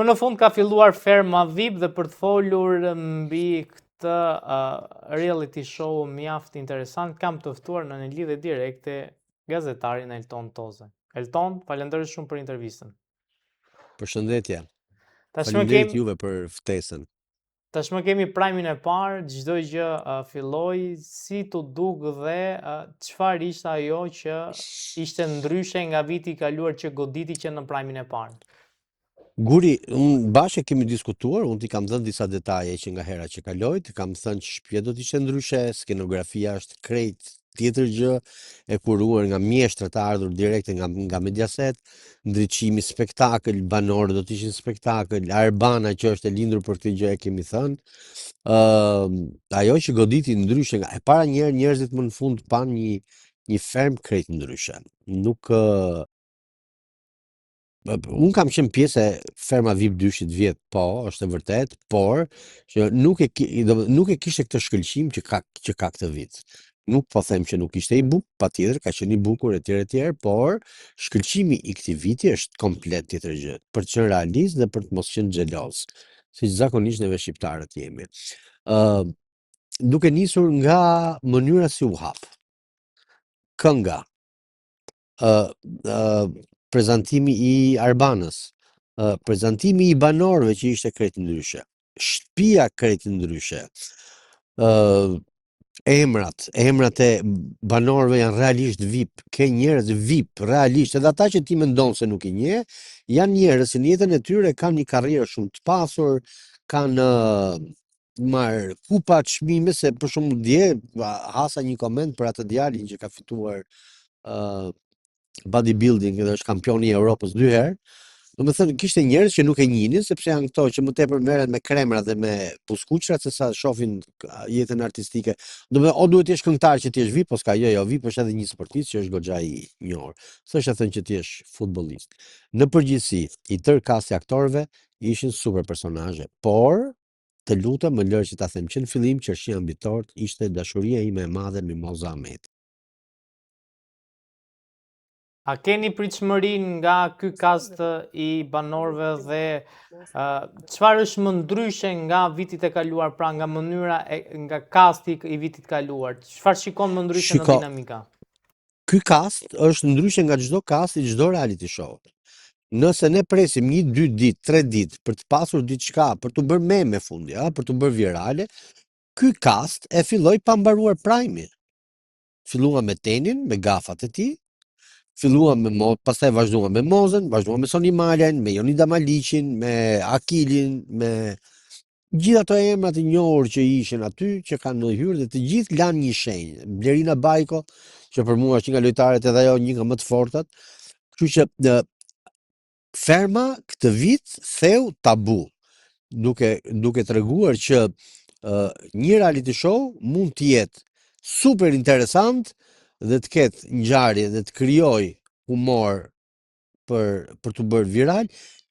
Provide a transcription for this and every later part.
Në fund ka filluar Ferma VIP dhe për të folur mbi këtë reality show mjaft interesant, kam të ftuar në një lidhje direkte gazetarin Elton Toze. Elton, falenderoj shumë për intervistën. Përshëndetje. Tashmë Faleminderit juve për ftesën. Tashmë kemi prajmin e parë, çdo gjë filloi, si t'u duk dhe çfarë ishte ajo që ishte ndryshe nga viti i kaluar që goditi që në prajmin e parë. Guri, unë bashkë kemi diskutuar, unë ti kam dhënë disa detaje që nga hera që kaloi, të kam thënë që shtëpia do të ishte ndryshe, skenografia është krejt tjetër gjë, e kuruar nga mjeshtra të ardhur direkte nga Mediaset, ndriçimi spektakël, banorë do të ishin spektakël, Arbana që është e lindur për këtë gjë e kemi thënë. Ajo që goditi ndryshe nga e para njerë njerëzit më në fund pan një ferm krejt ndryshe. Nuk unë kam qenë pjesë e ferma VIP 2 vjet, po, është e vërtet, por që nuk e kishte këtë shkëlqim që ka këtë vit. Nuk po them që nuk ishte i bukur, patjetër ka qenë i bukur etj, por shkëlqimi i këtij viti është komplet tjetër gjë. Për të qenë realist dhe për të mos qenë xheloz, siç zakonisht neve shqiptarët jemi. Duke nisur nga mënyra si u hap. Kënga, prezantimi i Arbanës, prezantimi i banorëve që ishte krejt ndryshe, shtëpia krejt ndryshe, emrat e banorëve janë realisht VIP, ke njerëz VIP, realisht, edhe ata që ti mendon se nuk i njeh, janë njerëz që në jetën e tyre kanë një karrierë shumë të pasur, kanë marrë kupa çmime, se për shembull dje hasa një koment për atë djalin që ka fituar bodybuilding dhe është kampioni i Europës 2 herë. Domethënë kishte njerëz që nuk e njihnin sepse janë këto që më tepër merren me kremra dhe me puskuqrat se sa shohin jetën artistike. Domethënë o duhet të jesh këngëtar që ti je VIP, po s'ka jo, VIP është edhe një sportist që është goxha i njohur. S'është thënë që ti je futbollist. Në përgjithësi, i tërë kasti aktorëve ishin super personazhe, por të lutem më lër që ta them që në fillim qershia mbitor ishte dashuria ime e madhe me Moza Ahmet. A keni pritshmëri nga ky kast i banorëve dhe çfarë është më ndryshe nga vitit e kaluar, pra nga mënyra nga kasti i vitit kaluar? Çfarë shikon më ndryshe në dinamika? Ky kast është ndryshe nga çdo kast i çdo reality show. Nëse ne presim 1, 2 ditë, 3 ditë për të pasur diçka, për të bërë meme fundi, për të bërë virale, ky kast e filloi pa mbaruar prajmi. Fillua me Tenin, me gafat e tij, fillua me pastaj vazhdua me Mozën, vazhdua me Soni Malen, me Jonida Maliqin, me Akilin, me gjithë ato emrat e njohur që ishin aty, që kanë hyrë dhe të gjithë lanë një shenjë. Blerina Bajko, që për mua është një nga lojtarët edhe ajo një nga më të fortat. Kështu që ferma këtë vit theu tabu, duke treguar që një reality show mund të jetë super interesant dhe të ketë ngjarje dhe të krijoj humor për të bërë viral,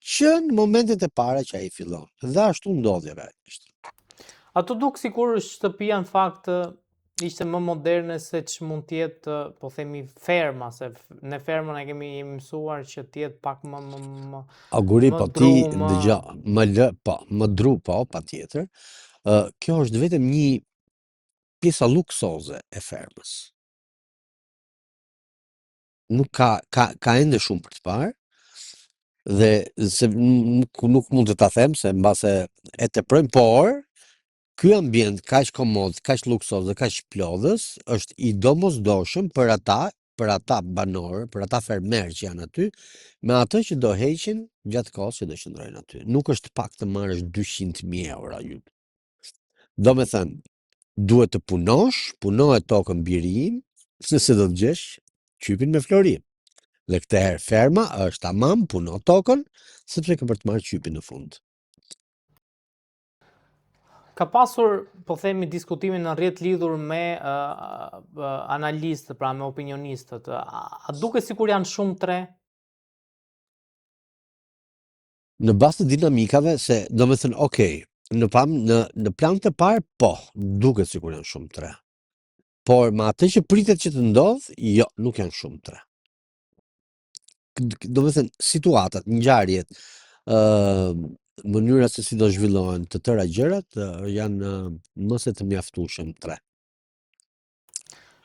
që në momentet e para që ai fillon. Dhe ashtu ndodhi realisht. Ato duk sikur shtëpia në fakt ishte më moderne se ç'mund të jetë, po themi ferma, se në fermën e kemi mësuar që të jetë pak më Aguri, po ti dëgjoj, më dru, po, patjetër. Kjo është vetëm një pjesa luksoze e fermës. Nuk ka ende shumë për të parë, dhe se nuk mund të ta them se mbase e teprojmë, por ky ambient kaq komod, kaq luksoz dhe kaq plodhës është i domosdoshëm për ata banorë, për ata fermerë që janë aty, me atë që do heqin gjatë kohës që do qëndrojnë aty. Nuk është pak të marrësh 200.000 euro. Domethënë, duhet të punohet tokën birim, nëse do të gjesh qypin me flori. Dhe këtë herë ferma është tamam, puno tokën, sepse ka për të marrë qypin në fund. Ka pasur, po themi, diskutimin në rrjet lidhur me analistët, pra me opinionistët. A duket sikur janë shumë tre? Në bazë të dinamikave, se domethënë, okay, në plan të parë, po, duket sikur janë shumë tre. Por me atë që pritet që të ndodh, jo, nuk janë shumë tre. Domethënë situatat, ngjarjet, mënyra se si do zhvillohen të tëra gjërat janë më se të mjaftueshëm 3.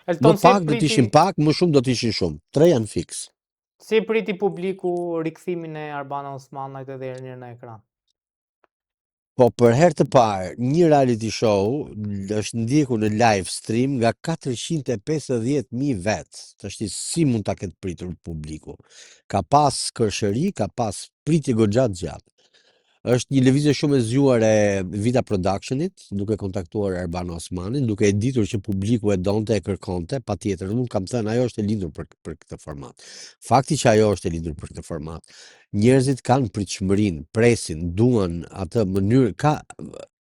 Më Elton, si e pak do të ishin priti, pak, më shumë do të ishin shumë. 3 janë fiks. si e priti publiku rikthimin e Arbana Osmanajt edhe Ernir në ekran? Po për herë të parë, një reality show është ndjekur në live stream nga 450.000 vetë. Të është si mund ta ketë pritur publiku. Ka pas kërshëri, ka pas pritje goxha të gjatë. Është një lëvizje shumë e zgjuar e Vita Productionit, duke kontaktuar Arbana Osmanin, duke e ditur që publiku e donte, e kërkonte, patjetër. Unë kam thënë ajo është e lindur për këtë format. Fakti që ajo është e lindur për këtë format, njerëzit kanë pritshmërinë, presin, duan atë mënyrë,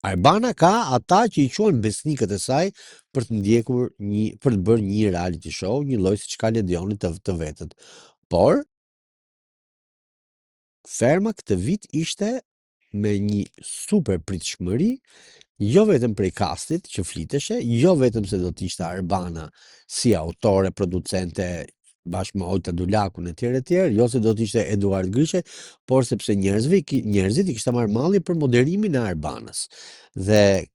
Arbana ka ata që i quajnë besnikët e saj për të ndjekur për të bërë një reality show, një lloj siç ka Ledioni të vetët. Por Ferma këtë vit ishte me një super pritshmëri, jo vetëm prej kastit që fliteshe, jo vetëm se do të ishte Arbana si autore, producente, bashkë me Olta Dulakun e tjerë, jo se do të ishte Eduard Grishe, por sepse njerëzit i kishte marrë malli për moderimin e Arbanës. Dhe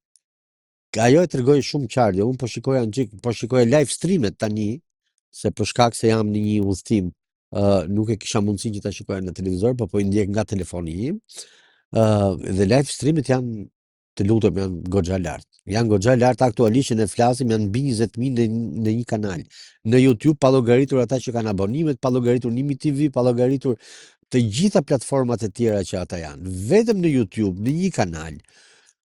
ajo e tregoi shumë qartë, unë po shikoja live streamet tani, se për shkak se jam në një udhtim, nuk e kisha mundësinë që ta shikoja në televizor, po i ndjek nga telefoni im. Dhe live streamet janë, të lutem, janë goxha lart. Janë goxha lart aktualisht që ne flasim, janë mbi 20.000 në një kanal. Në YouTube pa llogaritur ata që kanë abonimet, pa llogaritur Nimi TV, pa llogaritur të gjitha platformat e tjera që ata janë. Vetëm në YouTube, në një kanal,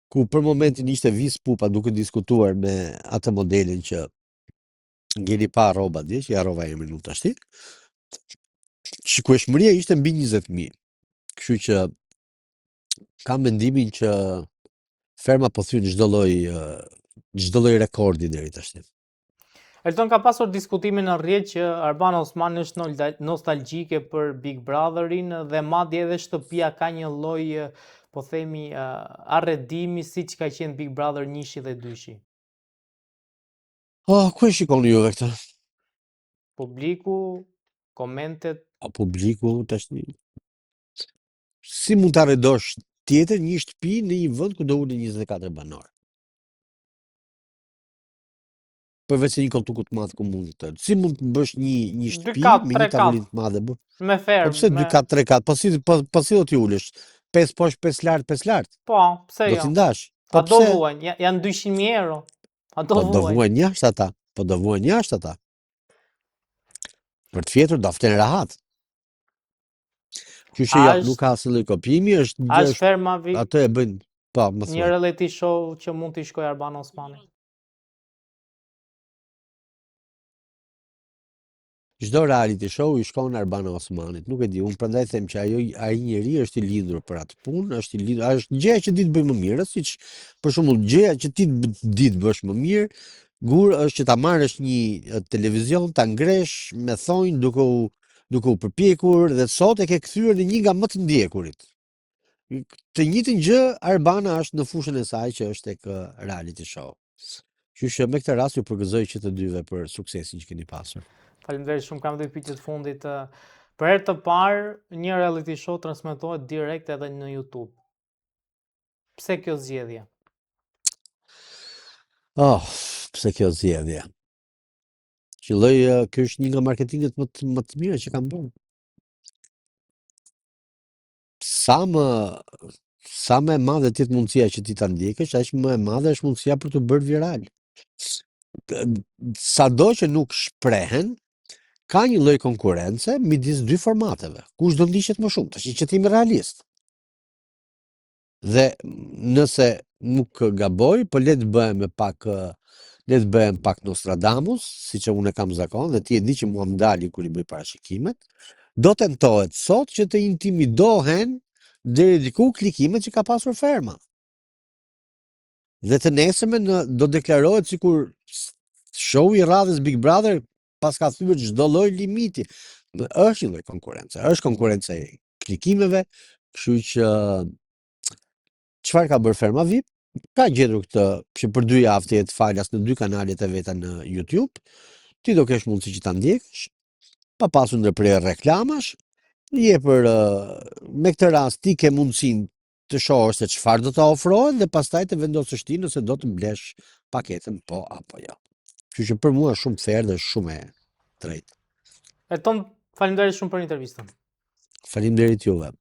ku për momentin ishte Vis Pupa duke diskutuar me atë modelin që ngeli pa rroba dje, që ja rrova emrin unë tash. Shikueshmëria ishte mbi 20.000. Kështu që kam mendimin që Ferma po thyn çdo lloj rekordi deri tash. Elton, ka pasur diskutime në rrjet që Arbana Osmani është nostalgjike për Big Brotherin dhe madje edhe shtëpia ka një lloj, po themi, arredimi siç ka qenë Big Brother 1 dhe 2. Ku e shikoni juve këtë? Publiku, komentet. Publiku tash. Si mund ta arredosh tjetër një shtëpi në një vend ku do ulen 24 banor? Përveç se një koltukut të madh ku mund të. Si mund të bësh një shtëpi me një tavolinë të madhe? Me ferm. Po pse 2 kat 3 kat? Po si do t'i ulesh? 5 poshtë 5 lart 5 lart? Po, pse jo? Do t'i ndash. Po do vuajn, janë 200.000 euro. Po do vuajn jashtë ata. Po do vuajn jashtë ata. Për të fjetur do ften rahat. Që jo, nuk ka asnjë kopimi, është gjë. Ferma vi. Atë e bëjnë. Po, më thuaj. Një reality show që mund t'i shkojë Arbana Osmani. Çdo reality show i shkon Arbana Osmanit, nuk e di, unë prandaj them që ai njeri është i lidhur për atë punë, është gjëja që di të bëj më mirë, siç për shembull gjëja që ti di të bësh më mirë, gur është që ta marrësh një televizion, ta ngresh me thonjë duke u përpjekur dhe sot e ke kthyer në një nga më të ndjekurit. Të njëjtën gjë Arbana është në fushën e saj që është tek reality show. Kështu që me këtë rast ju përgëzoj që të dyve për suksesin që keni pasur. Faleminderit shumë, kam 2 pyetje të fundit. Për herë të parë, një reality show transmetohet direkt edhe në YouTube. Pse kjo zgjedhje? Pse kjo zgjedhje? Ky është një nga marketinget më të mira që kam bërë. Sa më e madhe të jetë mundësia që ti ta ndjekësh, aq më e madhe është mundësia për të bërë viral. Sado që nuk shprehen, ka një lloj konkurrence midis 2 formateve. Kush do ndiqet më shumë? Tash që ti je realist. Dhe nëse nuk gaboj, po le të bëhem pak Nostradamus, siç unë kam zakon, dhe ti e di që mua mdali kur i bëj parashikimet, do tentohet sot që të intimidohen deri diku klikimet që ka pasur Ferma. Dhe të nesërmen do deklarohet sikur show i radhës Big Brother pas ka thyer çdo lloj limiti. Është një lloj konkurrence, është konkurrence e klikimeve, kështu që çfarë ka bërë Ferma VIP? Ka gjetur këtë që për 2 javë të jetë falas në 2 kanalet e veta në YouTube. Ti do kesh mundësi që ta ndjekësh, pa pasur ndërprerje reklamash, Me këtë rast ti ke mundësinë të shohësh se çfarë do ta ofrohet dhe pastaj të vendosësh ti nëse do të mblesh paketën po apo jo. Kështu që për mua është shumë fair dhe shumë e drejtë. E Tom, faleminderit shumë për intervistën. Faleminderit juve.